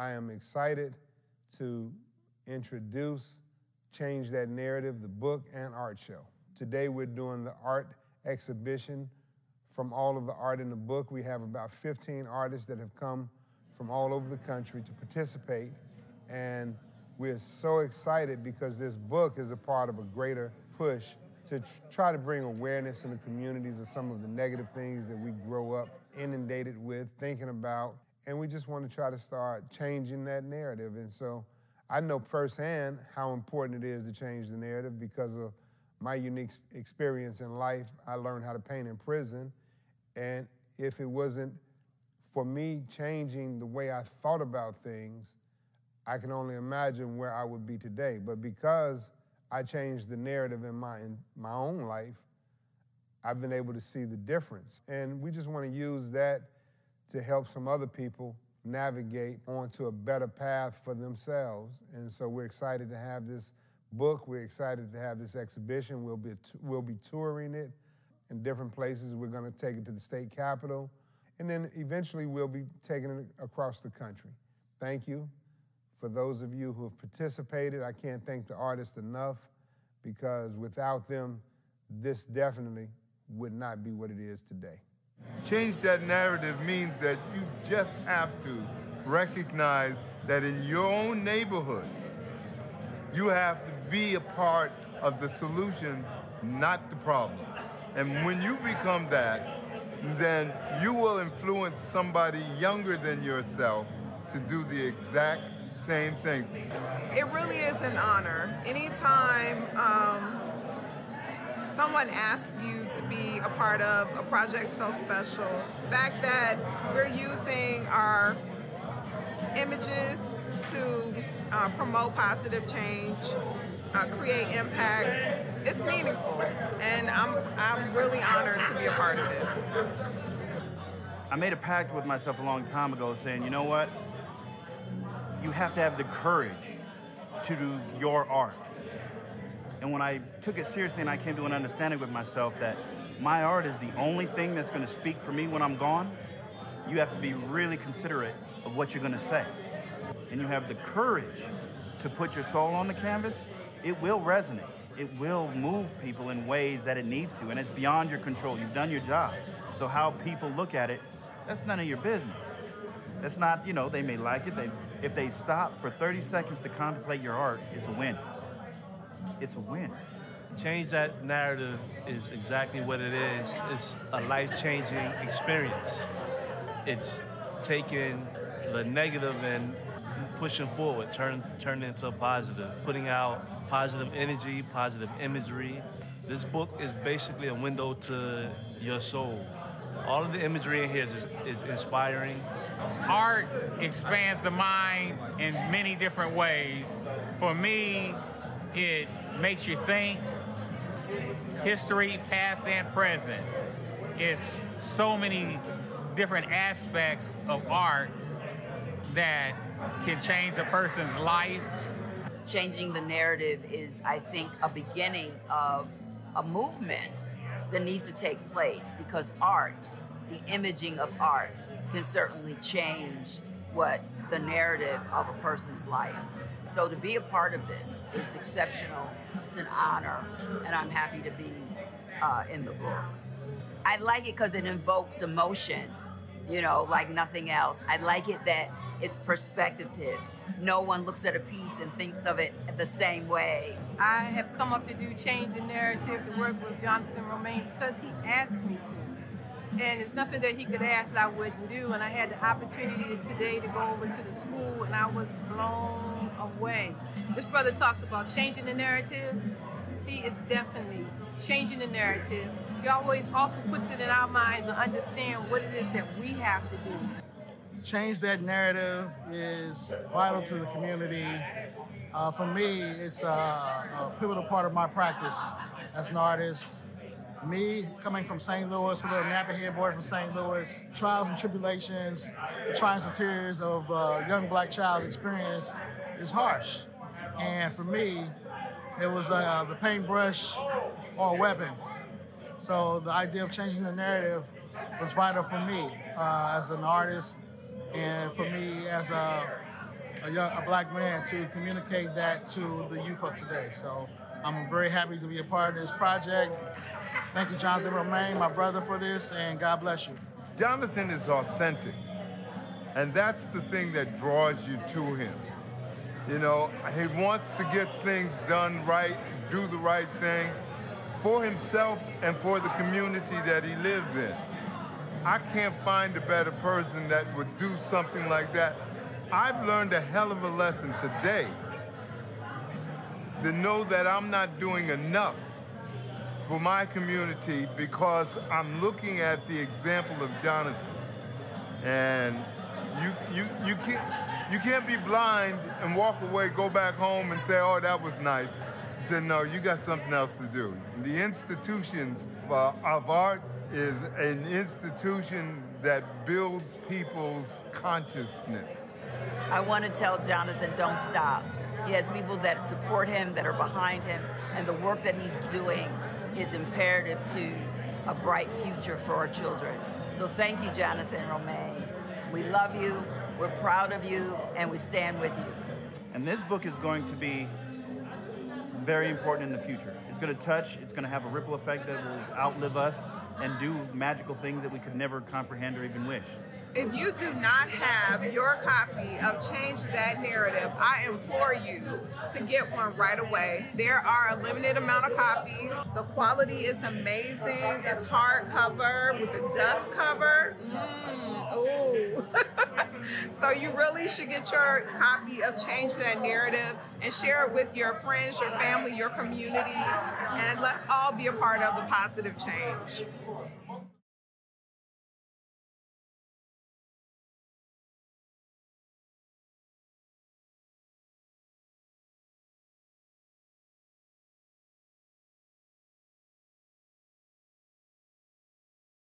I am excited to introduce Change That Narrative, the book and art show. Today we're doing the art exhibition from all of the art in the book. We have about 15 artists that have come from all over the country to participate, and we're so excited because this book is a part of a greater push to try to bring awareness in the communities of some of the negative things that we grow up inundated with, thinking about, and we just want to try to start changing that narrative. And so I know firsthand how important it is to change the narrative because of my unique experience in life. I learned how to paint in prison, and if it wasn't for me changing the way I thought about things, I can only imagine where I would be today. But because I changed the narrative in my own life, I've been able to see the difference. And we just want to use that to help some other people navigate onto a better path for themselves. And so we're excited to have this book. We're excited to have this exhibition. We'll be touring it in different places. We're going to take it to the state capitol. And then eventually we'll be taking it across the country. Thank you. For those of you who have participated, I can't thank the artists enough because without them, this definitely would not be what it is today. Change that narrative means that you just have to recognize that in your own neighborhood, you have to be a part of the solution, not the problem. And when you become that, then you will influence somebody younger than yourself to do the exact same thing. It really is an honor. Anytime someone asks you to be a part of a project so special, the fact that we're using our images to promote positive change, create impact, it's meaningful, and I'm really honored to be a part of it. I made a pact with myself a long time ago saying, you know what? You have to have the courage to do your art. And when I took it seriously and I came to an understanding with myself that my art is the only thing that's going to speak for me when I'm gone, you have to be really considerate of what you're going to say. And you have the courage to put your soul on the canvas, it will resonate. It will move people in ways that it needs to, and it's beyond your control. You've done your job. So how people look at it, that's none of your business. That's not, you know, they may like it. If they stop for 30 seconds to contemplate your art, it's a win. It's a win. Change That Narrative is exactly what it is. It's a life-changing experience. It's taking the negative and pushing forward, turning it into a positive, putting out positive energy, positive imagery. This book is basically a window to your soul. All of the imagery in here is inspiring. Art expands the mind in many different ways. For me, it makes you think. History, past and present. It's so many different aspects of art that can change a person's life. Changing the narrative is, I think, a beginning of a movement that needs to take place because art, the imaging of art, can certainly change what the narrative of a person's life. So to be a part of this is exceptional. It's an honor, and I'm happy to be in the book. I like it because it invokes emotion, you know, like nothing else. I like it that it's perspective. No one looks at a piece and thinks of it the same way. I have come up to do Change the Narrative to work with Jonathan Romaine because he asked me to. And there's nothing that he could ask that I wouldn't do. And I had the opportunity today to go over to the school, and I was blown away. This brother talks about changing the narrative. He is definitely changing the narrative. He always also puts it in our minds to understand what it is that we have to do. Change That Narrative is vital to the community. For me, it's a pivotal part of my practice as an artist. Me, coming from St. Louis, a little nappy-head boy from St. Louis, trials and tribulations, the trials and tears of a young black child's experience is harsh. And for me, it was the paintbrush or a weapon. So the idea of changing the narrative was vital for me as an artist, and for me as a a black man to communicate that to the youth of today. So I'm very happy to be a part of this project. Thank you, Jonathan Romaine, my brother, for this, and God bless you. Jonathan is authentic, and that's the thing that draws you to him. You know, he wants to get things done right, do the right thing for himself and for the community that he lives in. I can't find a better person that would do something like that. I've learned a hell of a lesson today to know that I'm not doing enough for my community because I'm looking at the example of Jonathan. And you can't be blind and walk away, go back home and say, oh, that was nice. Say, no, you got something else to do. The institutions of art is an institution that builds people's consciousness. I want to tell Jonathan, don't stop. He has people that support him, that are behind him, and the work that he's doing is imperative to a bright future for our children. So thank you, Jonathan Romaine. We love you, we're proud of you, and we stand with you. And this book is going to be very important in the future. It's going to touch, it's going to have a ripple effect that will outlive us and do magical things that we could never comprehend or even wish. If you do not have your copy of Change That Narrative, I implore you to get one right away. There are a limited amount of copies. The quality is amazing. It's hardcover with a dust cover. Ooh. So you really should get your copy of Change That Narrative and share it with your friends, your family, your community, and let's all be a part of the positive change.